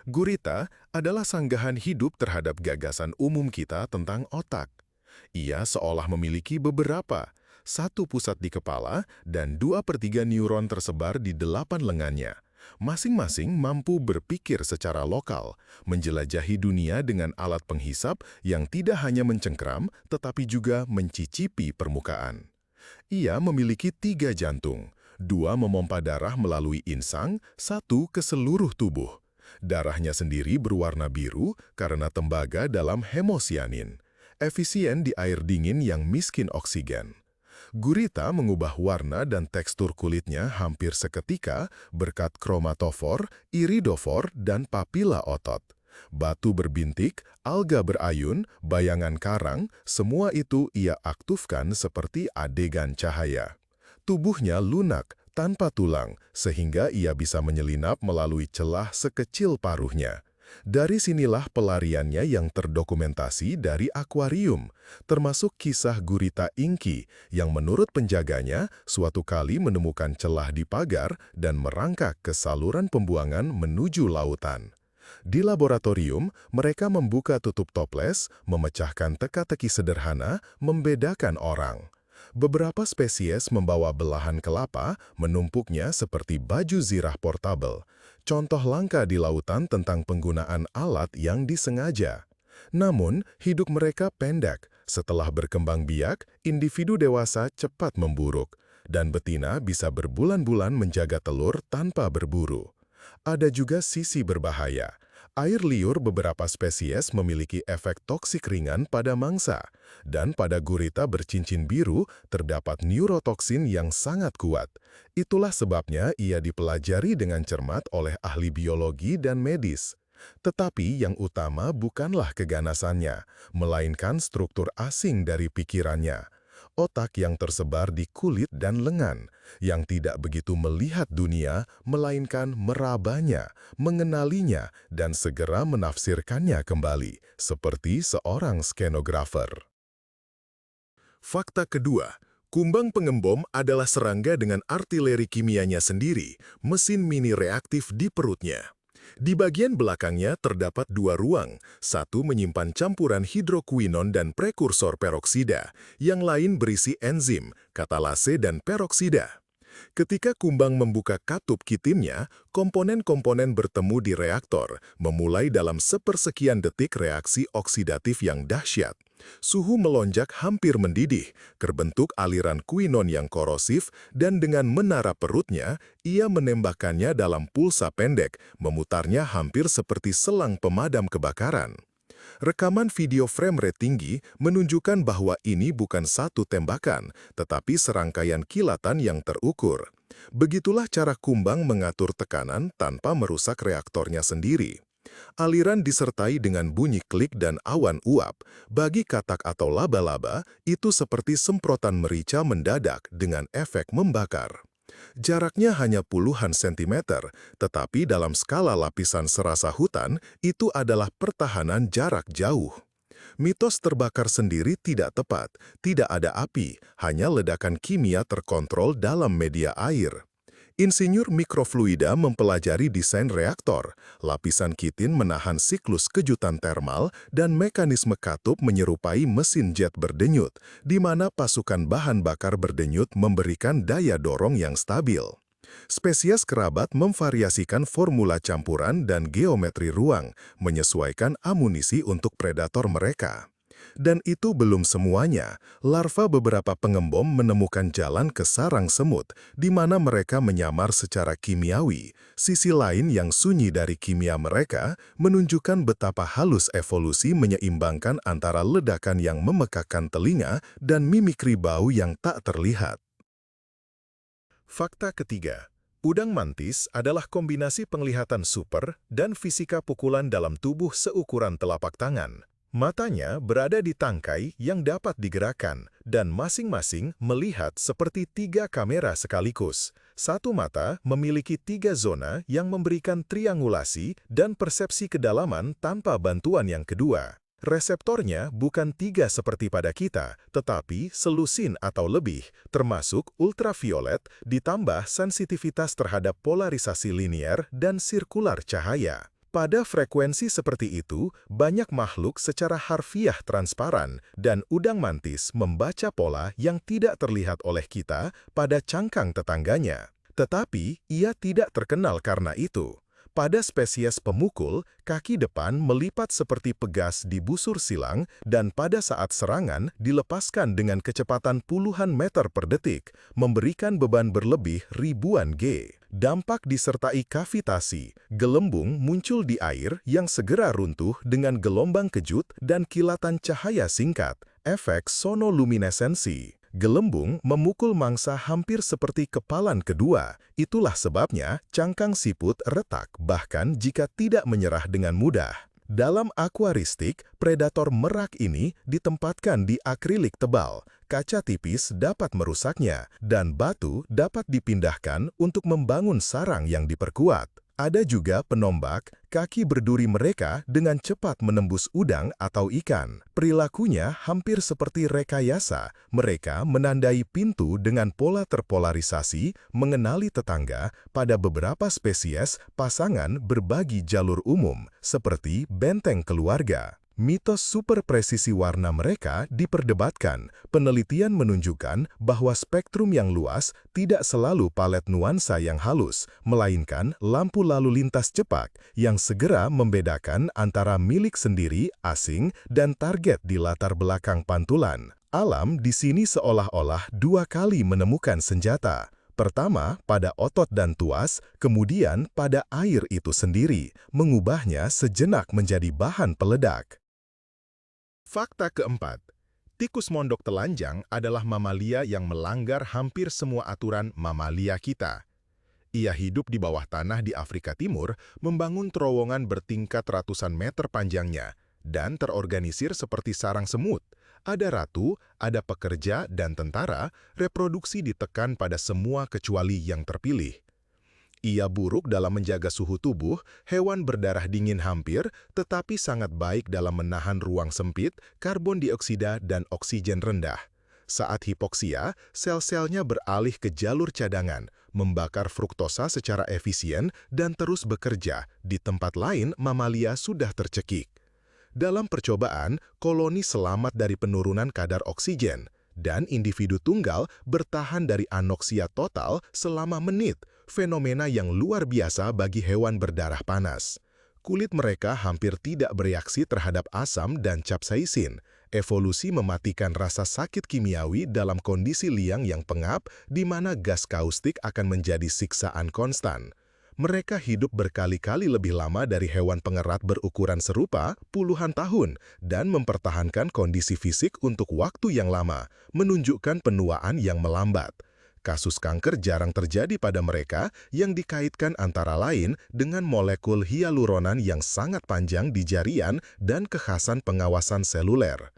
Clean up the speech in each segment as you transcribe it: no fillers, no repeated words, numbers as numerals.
Gurita adalah sanggahan hidup terhadap gagasan umum kita tentang otak. Ia seolah memiliki beberapa, satu pusat di kepala dan 2/3 neuron tersebar di 8 lengannya. Masing-masing mampu berpikir secara lokal, menjelajahi dunia dengan alat penghisap yang tidak hanya mencengkram, tetapi juga mencicipi permukaan. Ia memiliki 3 jantung, 2 memompa darah melalui insang, 1 ke seluruh tubuh. Darahnya sendiri berwarna biru karena tembaga dalam hemosianin, efisien di air dingin yang miskin oksigen. Gurita mengubah warna dan tekstur kulitnya hampir seketika berkat kromatofor, iridofor, dan papila otot. Batu berbintik, alga berayun, bayangan karang, semua itu ia aktifkan seperti adegan cahaya. Tubuhnya lunak, tanpa tulang, sehingga ia bisa menyelinap melalui celah sekecil paruhnya. Dari sinilah pelariannya yang terdokumentasi dari akuarium, termasuk kisah gurita Inky yang menurut penjaganya suatu kali menemukan celah di pagar dan merangkak ke saluran pembuangan menuju lautan. Di laboratorium, mereka membuka tutup toples, memecahkan teka-teki sederhana, membedakan orang. Beberapa spesies membawa belahan kelapa, menumpuknya seperti baju zirah portabel. Contoh langka di lautan tentang penggunaan alat yang disengaja. Namun, hidup mereka pendek. Setelah berkembang biak, individu dewasa cepat memburuk, dan betina bisa berbulan-bulan menjaga telur tanpa berburu. Ada juga sisi berbahaya. Air liur beberapa spesies memiliki efek toksik ringan pada mangsa, dan pada gurita bercincin biru terdapat neurotoksin yang sangat kuat. Itulah sebabnya ia dipelajari dengan cermat oleh ahli biologi dan medis. Tetapi yang utama bukanlah keganasannya, melainkan struktur asing dari pikirannya. Otak yang tersebar di kulit dan lengan, yang tidak begitu melihat dunia, melainkan merabanya, mengenalinya, dan segera menafsirkannya kembali, seperti seorang skenografer. Fakta kedua, kumbang pengembom adalah serangga dengan artileri kimianya sendiri, mesin mini reaktif di perutnya. Di bagian belakangnya terdapat 2 ruang, satu menyimpan campuran hidrokuinon dan prekursor peroksida, yang lain berisi enzim, katalase dan peroksida. Ketika kumbang membuka katup kitimnya, komponen-komponen bertemu di reaktor, memulai dalam sepersekian detik reaksi oksidatif yang dahsyat. Suhu melonjak hampir mendidih, terbentuk aliran kuinon yang korosif, dan dengan menara perutnya, ia menembakkannya dalam pulsa pendek, memutarnya hampir seperti selang pemadam kebakaran. Rekaman video frame rate tinggi menunjukkan bahwa ini bukan satu tembakan, tetapi serangkaian kilatan yang terukur. Begitulah cara kumbang mengatur tekanan tanpa merusak reaktornya sendiri. Aliran disertai dengan bunyi klik dan awan uap. Bagi katak atau laba-laba, itu seperti semprotan merica mendadak dengan efek membakar. Jaraknya hanya puluhan sentimeter, tetapi dalam skala lapisan serasa hutan, itu adalah pertahanan jarak jauh. Mitos terbakar sendiri tidak tepat, tidak ada api, hanya ledakan kimia terkontrol dalam media air. Insinyur mikrofluida mempelajari desain reaktor, lapisan kitin menahan siklus kejutan termal, dan mekanisme katup menyerupai mesin jet berdenyut, di mana pasukan bahan bakar berdenyut memberikan daya dorong yang stabil. Spesies kerabat memvariasikan formula campuran dan geometri ruang, menyesuaikan amunisi untuk predator mereka. Dan itu belum semuanya. Larva beberapa pengembom menemukan jalan ke sarang semut, di mana mereka menyamar secara kimiawi. Sisi lain yang sunyi dari kimia mereka menunjukkan betapa halus evolusi menyeimbangkan antara ledakan yang memekakkan telinga dan mimikri bau yang tak terlihat. Fakta ketiga, udang mantis adalah kombinasi penglihatan super dan fisika pukulan dalam tubuh seukuran telapak tangan. Matanya berada di tangkai yang dapat digerakkan, dan masing-masing melihat seperti 3 kamera sekaligus. Satu mata memiliki 3 zona yang memberikan triangulasi dan persepsi kedalaman tanpa bantuan yang kedua. Reseptornya bukan 3 seperti pada kita, tetapi selusin atau lebih, termasuk ultraviolet ditambah sensitivitas terhadap polarisasi linier dan sirkular cahaya. Pada frekuensi seperti itu, banyak makhluk secara harfiah transparan dan udang mantis membaca pola yang tidak terlihat oleh kita pada cangkang tetangganya. Tetapi, ia tidak terkenal karena itu. Pada spesies pemukul, kaki depan melipat seperti pegas di busur silang dan pada saat serangan dilepaskan dengan kecepatan puluhan meter per detik, memberikan beban berlebih ribuan G. Dampak disertai kavitasi, gelembung muncul di air yang segera runtuh dengan gelombang kejut dan kilatan cahaya singkat, efek sonoluminesensi. Gelembung memukul mangsa hampir seperti kepalan kedua. Itulah sebabnya cangkang siput retak bahkan jika tidak menyerah dengan mudah. Dalam akuaristik, predator merak ini ditempatkan di akrilik tebal. Kaca tipis dapat merusaknya, dan batu dapat dipindahkan untuk membangun sarang yang diperkuat. Ada juga penombak, kaki berduri mereka dengan cepat menembus udang atau ikan. Perilakunya hampir seperti rekayasa, mereka menandai pintu dengan pola terpolarisasi, mengenali tetangga. Pada beberapa spesies, pasangan berbagi jalur umum, seperti benteng keluarga. Mitos super presisi warna mereka diperdebatkan. Penelitian menunjukkan bahwa spektrum yang luas tidak selalu palet nuansa yang halus, melainkan lampu lalu lintas cepat yang segera membedakan antara milik sendiri, asing, dan target di latar belakang pantulan. Alam di sini seolah-olah dua kali menemukan senjata. Pertama, pada otot dan tuas, kemudian pada air itu sendiri, mengubahnya sejenak menjadi bahan peledak. Fakta keempat, tikus mondok telanjang adalah mamalia yang melanggar hampir semua aturan mamalia kita. Ia hidup di bawah tanah di Afrika Timur, membangun terowongan bertingkat ratusan meter panjangnya, dan terorganisir seperti sarang semut. Ada ratu, ada pekerja, dan tentara, reproduksi ditekan pada semua kecuali yang terpilih. Ia buruk dalam menjaga suhu tubuh, hewan berdarah dingin hampir, tetapi sangat baik dalam menahan ruang sempit, karbon dioksida, dan oksigen rendah. Saat hipoksia, sel-selnya beralih ke jalur cadangan, membakar fruktosa secara efisien, dan terus bekerja. Di tempat lain, mamalia sudah tercekik. Dalam percobaan, koloni selamat dari penurunan kadar oksigen, dan individu tunggal bertahan dari anoksia total selama menit, fenomena yang luar biasa bagi hewan berdarah panas. Kulit mereka hampir tidak bereaksi terhadap asam dan capsaisin. Evolusi mematikan rasa sakit kimiawi dalam kondisi liang yang pengap, di mana gas kaustik akan menjadi siksaan konstan. Mereka hidup berkali-kali lebih lama dari hewan pengerat berukuran serupa, puluhan tahun, dan mempertahankan kondisi fisik untuk waktu yang lama, menunjukkan penuaan yang melambat. Kasus kanker jarang terjadi pada mereka yang dikaitkan antara lain dengan molekul hyaluronan yang sangat panjang di jarian dan kekhasan pengawasan seluler.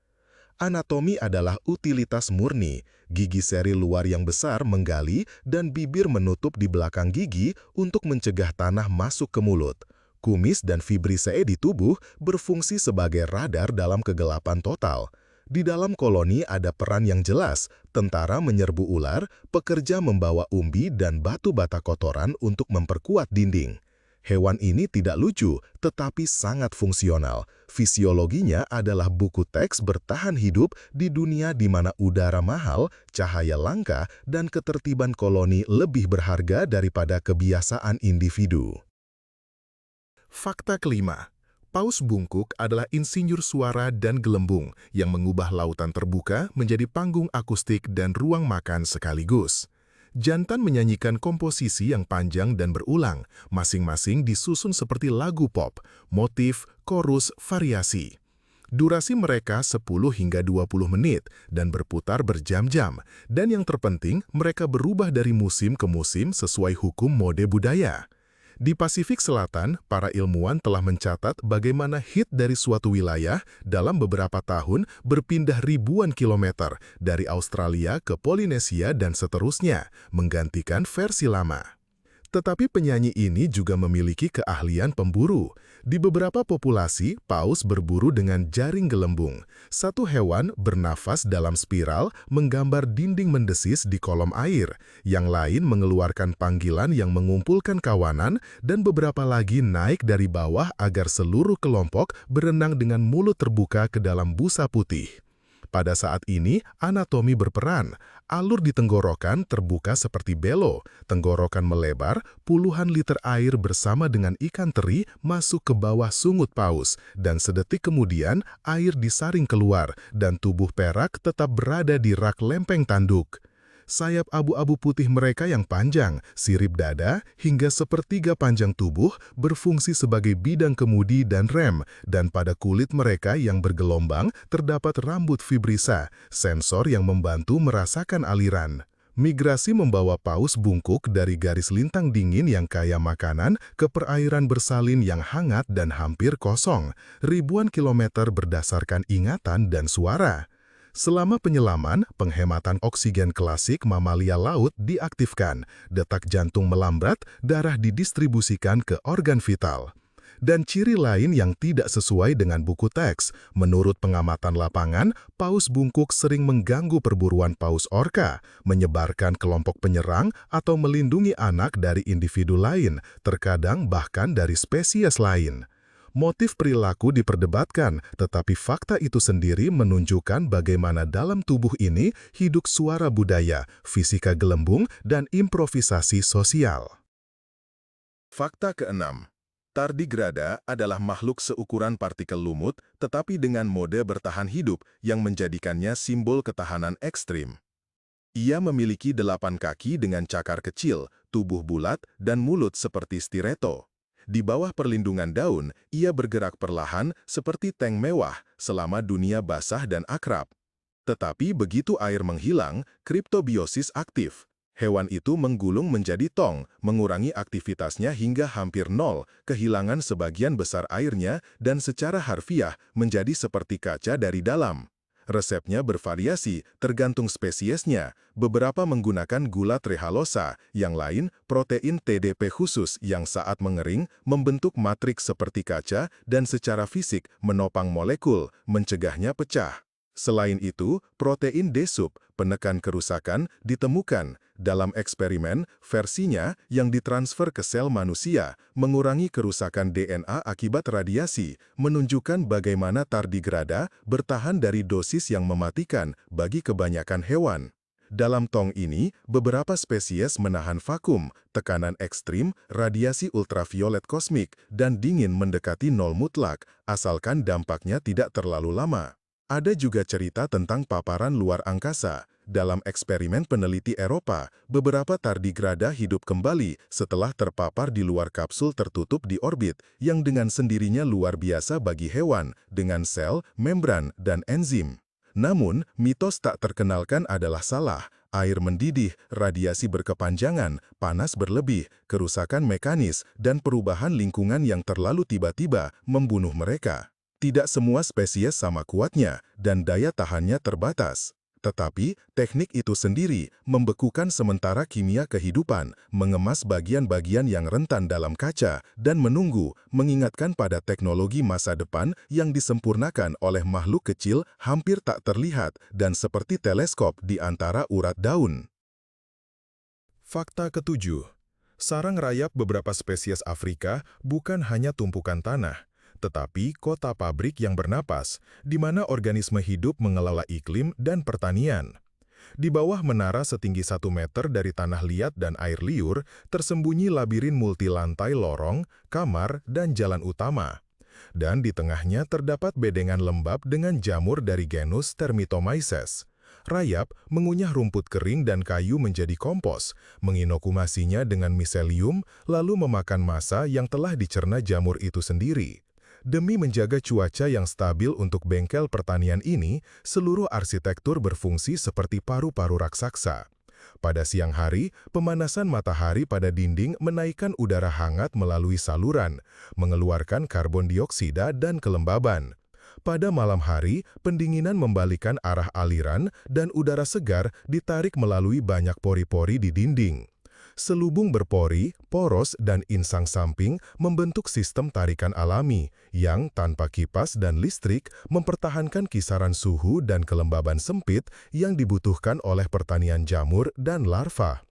Anatomi adalah utilitas murni. Gigi seri luar yang besar menggali dan bibir menutup di belakang gigi untuk mencegah tanah masuk ke mulut. Kumis dan fibrisee di tubuh berfungsi sebagai radar dalam kegelapan total. Di dalam koloni ada peran yang jelas, tentara menyerbu ular, pekerja membawa umbi dan batu bata kotoran untuk memperkuat dinding. Hewan ini tidak lucu, tetapi sangat fungsional. Fisiologinya adalah buku teks bertahan hidup di dunia di mana udara mahal, cahaya langka, dan ketertiban koloni lebih berharga daripada kebiasaan individu. Fakta kelima. Paus bungkuk adalah insinyur suara dan gelembung yang mengubah lautan terbuka menjadi panggung akustik dan ruang makan sekaligus. Jantan menyanyikan komposisi yang panjang dan berulang, masing-masing disusun seperti lagu pop, motif, chorus, variasi. Durasi mereka 10 hingga 20 menit dan berputar berjam-jam, dan yang terpenting mereka berubah dari musim ke musim sesuai hukum mode budaya. Di Pasifik Selatan, para ilmuwan telah mencatat bagaimana hit dari suatu wilayah dalam beberapa tahun berpindah ribuan kilometer dari Australia ke Polinesia dan seterusnya, menggantikan versi lama. Tetapi penyanyi ini juga memiliki keahlian pemburu. Di beberapa populasi, paus berburu dengan jaring gelembung. Satu hewan bernafas dalam spiral menggambar dinding mendesis di kolom air. Yang lain mengeluarkan panggilan yang mengumpulkan kawanan dan beberapa lagi naik dari bawah agar seluruh kelompok berenang dengan mulut terbuka ke dalam busa putih. Pada saat ini, anatomi berperan. Alur di tenggorokan terbuka seperti belo, tenggorokan melebar, puluhan liter air bersama dengan ikan teri masuk ke bawah sungut paus, dan sedetik kemudian air disaring keluar dan tubuh perak tetap berada di rak lempeng tanduk. Sayap abu-abu putih mereka yang panjang, sirip dada, hingga sepertiga panjang tubuh berfungsi sebagai bidang kemudi dan rem, dan pada kulit mereka yang bergelombang terdapat rambut fibrisa, sensor yang membantu merasakan aliran. Migrasi membawa paus bungkuk dari garis lintang dingin yang kaya makanan ke perairan bersalin yang hangat dan hampir kosong, ribuan kilometer berdasarkan ingatan dan suara. Selama penyelaman, penghematan oksigen klasik mamalia laut diaktifkan, detak jantung melambat, darah didistribusikan ke organ vital. Dan ciri lain yang tidak sesuai dengan buku teks, menurut pengamatan lapangan, paus bungkuk sering mengganggu perburuan paus orca, menyebarkan kelompok penyerang atau melindungi anak dari individu lain, terkadang bahkan dari spesies lain. Motif perilaku diperdebatkan, tetapi fakta itu sendiri menunjukkan bagaimana dalam tubuh ini hidup suara budaya, fisika gelembung, dan improvisasi sosial. Fakta keenam, tardigrada adalah makhluk seukuran partikel lumut, tetapi dengan mode bertahan hidup yang menjadikannya simbol ketahanan ekstrim. Ia memiliki 8 kaki dengan cakar kecil, tubuh bulat, dan mulut seperti stiletto. Di bawah perlindungan daun, ia bergerak perlahan seperti tank mewah selama dunia basah dan akrab. Tetapi begitu air menghilang, kriptobiosis aktif. Hewan itu menggulung menjadi tong, mengurangi aktivitasnya hingga hampir nol, kehilangan sebagian besar airnya, dan secara harfiah menjadi seperti kaca dari dalam. Resepnya bervariasi, tergantung spesiesnya. Beberapa menggunakan gula trehalosa, yang lain protein TDP khusus yang saat mengering membentuk matriks seperti kaca dan secara fisik menopang molekul, mencegahnya pecah. Selain itu, protein D-sub, penekan kerusakan, ditemukan. Dalam eksperimen, versinya yang ditransfer ke sel manusia, mengurangi kerusakan DNA akibat radiasi, menunjukkan bagaimana tardigrada bertahan dari dosis yang mematikan bagi kebanyakan hewan. Dalam tong ini, beberapa spesies menahan vakum, tekanan ekstrim, radiasi ultraviolet kosmik, dan dingin mendekati nol mutlak, asalkan dampaknya tidak terlalu lama. Ada juga cerita tentang paparan luar angkasa. Dalam eksperimen peneliti Eropa, beberapa tardigrada hidup kembali setelah terpapar di luar kapsul tertutup di orbit, yang dengan sendirinya luar biasa bagi hewan, dengan sel, membran, dan enzim. Namun, mitos tak terkenalkan adalah salah. Air mendidih, radiasi berkepanjangan, panas berlebih, kerusakan mekanis, dan perubahan lingkungan yang terlalu tiba-tiba membunuh mereka. Tidak semua spesies sama kuatnya, dan daya tahannya terbatas. Tetapi, teknik itu sendiri membekukan sementara kimia kehidupan, mengemas bagian-bagian yang rentan dalam kaca, dan menunggu, mengingatkan pada teknologi masa depan yang disempurnakan oleh makhluk kecil hampir tak terlihat dan seperti teleskop di antara urat daun. Fakta ketujuh, sarang rayap beberapa spesies Afrika bukan hanya tumpukan tanah, tetapi kota pabrik yang bernapas, di mana organisme hidup mengelola iklim dan pertanian. Di bawah menara setinggi 1 meter dari tanah liat dan air liur, tersembunyi labirin multilantai lorong, kamar, dan jalan utama. Dan di tengahnya terdapat bedengan lembab dengan jamur dari genus Termitomyces. Rayap mengunyah rumput kering dan kayu menjadi kompos, menginokumasinya dengan miselium, lalu memakan massa yang telah dicerna jamur itu sendiri. Demi menjaga cuaca yang stabil untuk bengkel pertanian ini, seluruh arsitektur berfungsi seperti paru-paru raksasa. Pada siang hari, pemanasan matahari pada dinding menaikkan udara hangat melalui saluran, mengeluarkan karbon dioksida dan kelembaban. Pada malam hari, pendinginan membalikan arah aliran dan udara segar ditarik melalui banyak pori-pori di dinding. Selubung berpori, poros, dan insang samping membentuk sistem tarikan alami yang tanpa kipas dan listrik mempertahankan kisaran suhu dan kelembaban sempit yang dibutuhkan oleh pertanian jamur dan larva.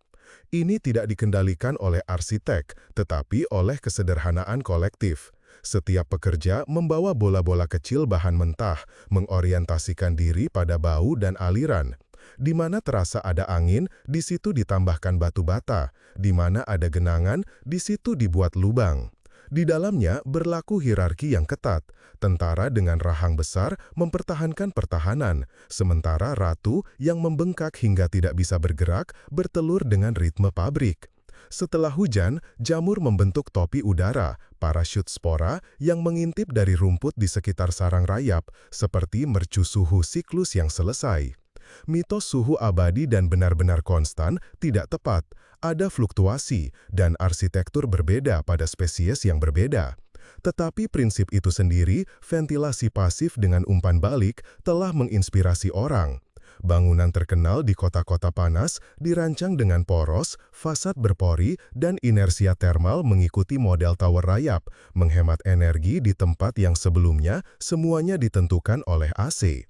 Ini tidak dikendalikan oleh arsitek, tetapi oleh kesederhanaan kolektif. Setiap pekerja membawa bola-bola kecil bahan mentah, mengorientasikan diri pada bau dan aliran. Di mana terasa ada angin, di situ ditambahkan batu bata. Di mana ada genangan, di situ dibuat lubang. Di dalamnya berlaku hierarki yang ketat. Tentara dengan rahang besar mempertahankan pertahanan, sementara ratu yang membengkak hingga tidak bisa bergerak bertelur dengan ritme pabrik. Setelah hujan, jamur membentuk topi udara, parasut spora yang mengintip dari rumput di sekitar sarang rayap, seperti mercu suhu siklus yang selesai. Mitos suhu abadi dan benar-benar konstan tidak tepat. Ada fluktuasi dan arsitektur berbeda pada spesies yang berbeda. Tetapi prinsip itu sendiri, ventilasi pasif dengan umpan balik, telah menginspirasi orang. Bangunan terkenal di kota-kota panas dirancang dengan poros, fasad berpori, dan inersia termal mengikuti model tower rayap, menghemat energi di tempat yang sebelumnya semuanya ditentukan oleh AC.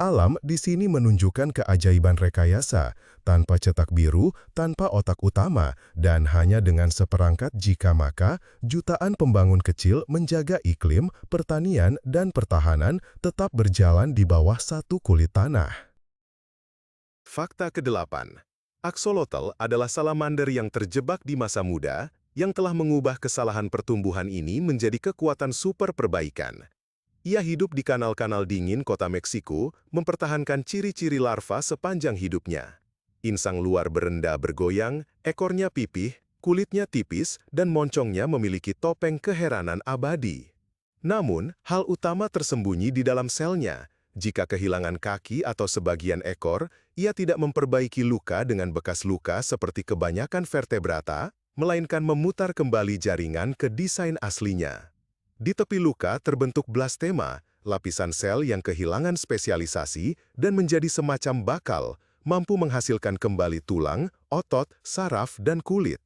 Alam di sini menunjukkan keajaiban rekayasa, tanpa cetak biru, tanpa otak utama, dan hanya dengan seperangkat jika maka, jutaan pembangun kecil menjaga iklim, pertanian, dan pertahanan tetap berjalan di bawah satu kulit tanah. Fakta ke-8. Axolotl adalah salamander yang terjebak di masa muda, yang telah mengubah kesalahan pertumbuhan ini menjadi kekuatan super perbaikan. Ia hidup di kanal-kanal dingin kota Meksiko, mempertahankan ciri-ciri larva sepanjang hidupnya. Insang luar berenda bergoyang, ekornya pipih, kulitnya tipis, dan moncongnya memiliki topeng keheranan abadi. Namun, hal utama tersembunyi di dalam selnya. Jika kehilangan kaki atau sebagian ekor, ia tidak memperbaiki luka dengan bekas luka seperti kebanyakan vertebrata, melainkan memutar kembali jaringan ke desain aslinya. Di tepi luka terbentuk blastema, lapisan sel yang kehilangan spesialisasi dan menjadi semacam bakal, mampu menghasilkan kembali tulang, otot, saraf, dan kulit.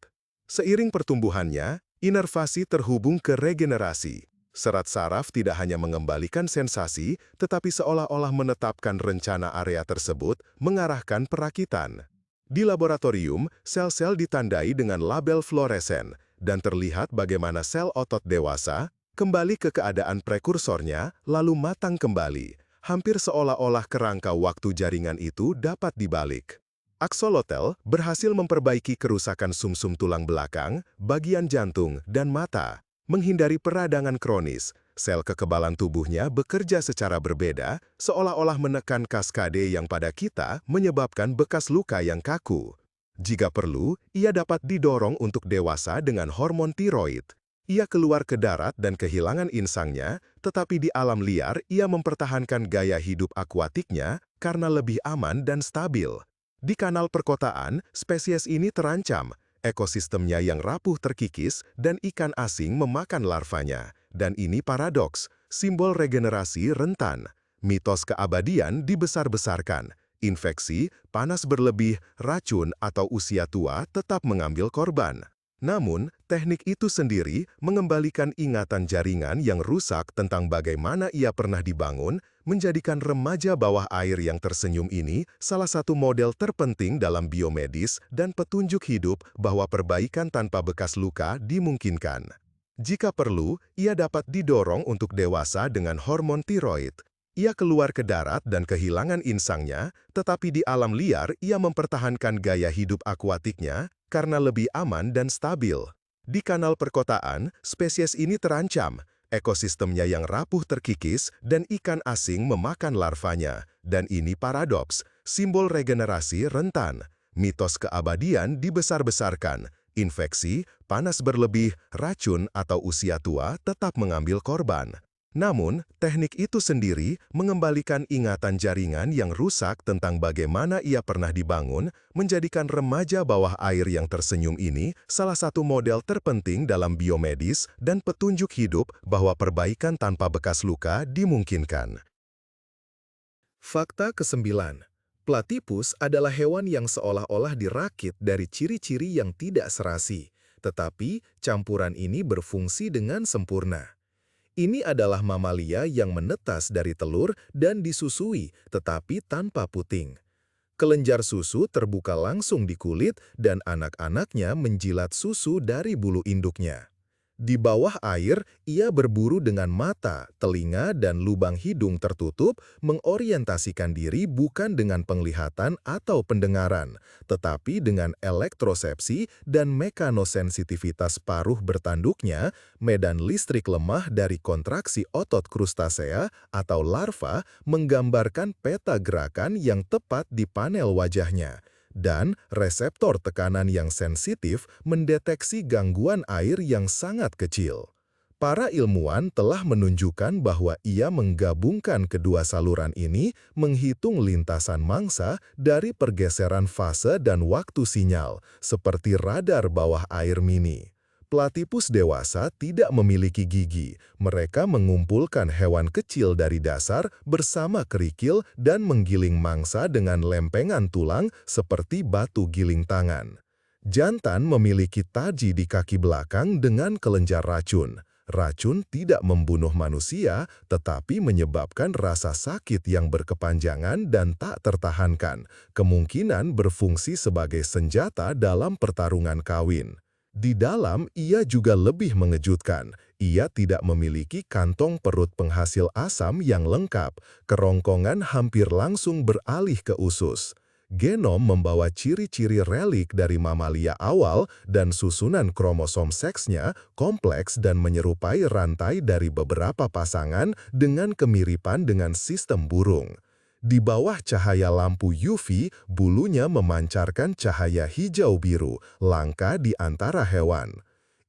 Seiring pertumbuhannya, inervasi terhubung ke regenerasi. Serat saraf tidak hanya mengembalikan sensasi, tetapi seolah-olah menetapkan rencana area tersebut mengarahkan perakitan. Di laboratorium, sel-sel ditandai dengan label fluoresen, dan terlihat bagaimana sel otot dewasa kembali ke keadaan prekursornya, lalu matang kembali, hampir seolah-olah kerangka waktu jaringan itu dapat dibalik. Axolotl berhasil memperbaiki kerusakan sumsum tulang belakang, bagian jantung, dan mata. Menghindari peradangan kronis, sel kekebalan tubuhnya bekerja secara berbeda, seolah-olah menekan kaskade yang pada kita menyebabkan bekas luka yang kaku. Jika perlu, ia dapat didorong untuk dewasa dengan hormon tiroid. Ia keluar ke darat dan kehilangan insangnya, tetapi di alam liar ia mempertahankan gaya hidup akuatiknya karena lebih aman dan stabil. Di kanal perkotaan, spesies ini terancam, ekosistemnya yang rapuh terkikis dan ikan asing memakan larvanya. Dan ini paradoks, simbol regenerasi rentan. Mitos keabadian dibesar-besarkan. Infeksi, panas berlebih, racun, atau usia tua tetap mengambil korban. Namun, teknik itu sendiri mengembalikan ingatan jaringan yang rusak tentang bagaimana ia pernah dibangun, menjadikan remaja bawah air yang tersenyum ini salah satu model terpenting dalam biomedis dan petunjuk hidup bahwa perbaikan tanpa bekas luka dimungkinkan. Jika perlu, ia dapat didorong untuk dewasa dengan hormon tiroid. Ia keluar ke darat dan kehilangan insangnya, tetapi di alam liar ia mempertahankan gaya hidup akuatiknya karena lebih aman dan stabil. Di kanal perkotaan, spesies ini terancam, ekosistemnya yang rapuh terkikis dan ikan asing memakan larvanya. Dan ini paradoks, simbol regenerasi rentan. Mitos keabadian dibesar-besarkan. Infeksi, panas berlebih, racun, atau usia tua tetap mengambil korban. Namun, teknik itu sendiri mengembalikan ingatan jaringan yang rusak tentang bagaimana ia pernah dibangun, menjadikan remaja bawah air yang tersenyum ini salah satu model terpenting dalam biomedis dan petunjuk hidup bahwa perbaikan tanpa bekas luka dimungkinkan. Fakta ke-9. Platypus adalah hewan yang seolah-olah dirakit dari ciri-ciri yang tidak serasi, tetapi campuran ini berfungsi dengan sempurna. Ini adalah mamalia yang menetas dari telur dan disusui, tetapi tanpa puting. Kelenjar susu terbuka langsung di kulit dan anak-anaknya menjilat susu dari bulu induknya. Di bawah air, ia berburu dengan mata, telinga, dan lubang hidung tertutup, mengorientasikan diri bukan dengan penglihatan atau pendengaran, tetapi dengan elektrosepsi dan mekanosensitivitas paruh bertanduknya. Medan listrik lemah dari kontraksi otot krustasea atau larva menggambarkan peta gerakan yang tepat di panel wajahnya. Dan reseptor tekanan yang sensitif mendeteksi gangguan air yang sangat kecil. Para ilmuwan telah menunjukkan bahwa ia menggabungkan kedua saluran ini menghitung lintasan mangsa dari pergeseran fase dan waktu sinyal, seperti radar bawah air mini. Platypus dewasa tidak memiliki gigi. Mereka mengumpulkan hewan kecil dari dasar bersama kerikil dan menggiling mangsa dengan lempengan tulang seperti batu giling tangan. Jantan memiliki taji di kaki belakang dengan kelenjar racun. Racun tidak membunuh manusia, tetapi menyebabkan rasa sakit yang berkepanjangan dan tak tertahankan, kemungkinan berfungsi sebagai senjata dalam pertarungan kawin. Di dalam, ia juga lebih mengejutkan. Ia tidak memiliki kantong perut penghasil asam yang lengkap. Kerongkongan hampir langsung beralih ke usus. Genom membawa ciri-ciri relik dari mamalia awal dan susunan kromosom seksnya kompleks dan menyerupai rantai dari beberapa pasangan dengan kemiripan dengan sistem burung. Di bawah cahaya lampu UV, bulunya memancarkan cahaya hijau-biru, langka di antara hewan.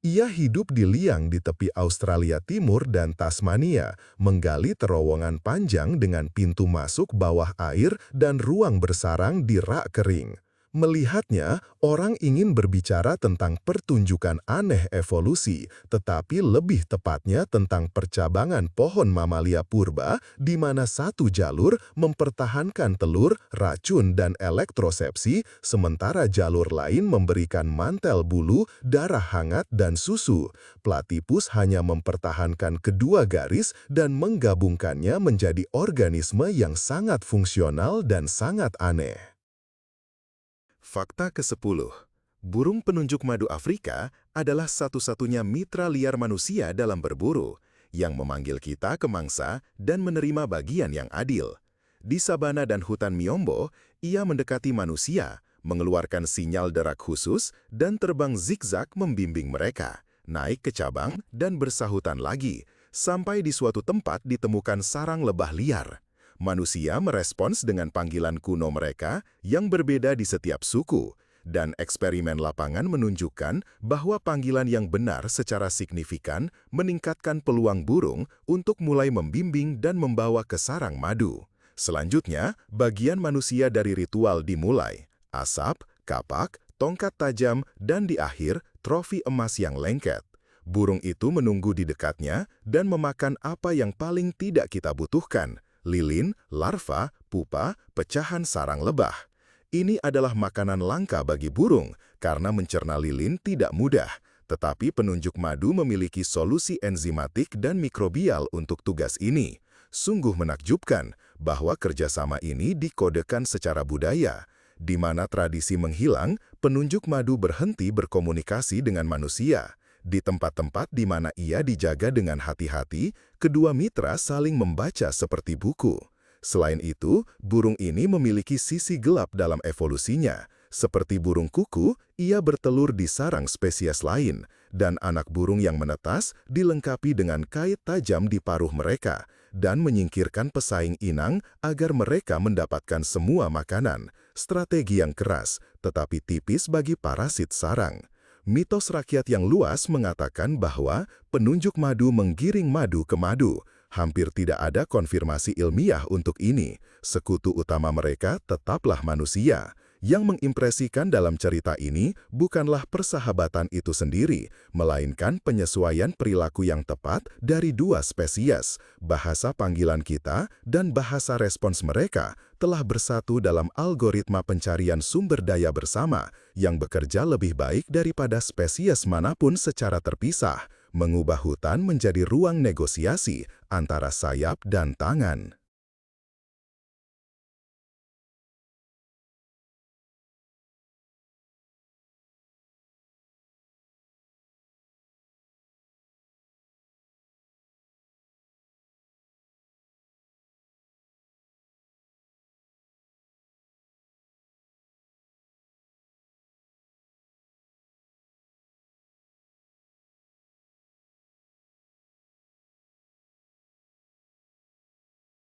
Ia hidup di liang di tepi Australia Timur dan Tasmania, menggali terowongan panjang dengan pintu masuk bawah air dan ruang bersarang di rak kering. Melihatnya, orang ingin berbicara tentang pertunjukan aneh evolusi, tetapi lebih tepatnya tentang percabangan pohon mamalia purba di mana satu jalur mempertahankan telur, racun, dan elektrosepsi, sementara jalur lain memberikan mantel bulu, darah hangat, dan susu. Platypus hanya mempertahankan kedua garis dan menggabungkannya menjadi organisme yang sangat fungsional dan sangat aneh. Fakta ke-10. Burung penunjuk madu Afrika adalah satu-satunya mitra liar manusia dalam berburu, yang memanggil kita ke mangsa dan menerima bagian yang adil. Di sabana dan hutan Miombo, ia mendekati manusia, mengeluarkan sinyal derak khusus, dan terbang zigzag membimbing mereka, naik ke cabang dan bersahutan lagi, sampai di suatu tempat ditemukan sarang lebah liar. Manusia merespons dengan panggilan kuno mereka yang berbeda di setiap suku, dan eksperimen lapangan menunjukkan bahwa panggilan yang benar secara signifikan meningkatkan peluang burung untuk mulai membimbing dan membawa ke sarang madu. Selanjutnya, bagian manusia dari ritual dimulai: asap, kapak, tongkat tajam, dan di akhir, trofi emas yang lengket. Burung itu menunggu di dekatnya dan memakan apa yang paling tidak kita butuhkan: lilin, larva, pupa, pecahan sarang lebah. Ini adalah makanan langka bagi burung karena mencerna lilin tidak mudah, tetapi penunjuk madu memiliki solusi enzimatik dan mikrobial untuk tugas ini. Sungguh menakjubkan bahwa kerjasama ini dikodekan secara budaya. Di mana tradisi menghilang, penunjuk madu berhenti berkomunikasi dengan manusia. Di tempat-tempat di mana ia dijaga dengan hati-hati, kedua mitra saling membaca seperti buku. Selain itu, burung ini memiliki sisi gelap dalam evolusinya. Seperti burung kuku, ia bertelur di sarang spesies lain, dan anak burung yang menetas dilengkapi dengan kait tajam di paruh mereka, dan menyingkirkan pesaing inang agar mereka mendapatkan semua makanan. Strategi yang keras, tetapi tipis bagi parasit sarang. Mitos rakyat yang luas mengatakan bahwa penunjuk madu menggiring madu ke madu. Hampir tidak ada konfirmasi ilmiah untuk ini. Sekutu utama mereka tetaplah manusia. Yang mengimpresikan dalam cerita ini bukanlah persahabatan itu sendiri, melainkan penyesuaian perilaku yang tepat dari dua spesies. Bahasa panggilan kita dan bahasa respons mereka telah bersatu dalam algoritma pencarian sumber daya bersama yang bekerja lebih baik daripada spesies manapun secara terpisah, mengubah hutan menjadi ruang negosiasi antara sayap dan tangan.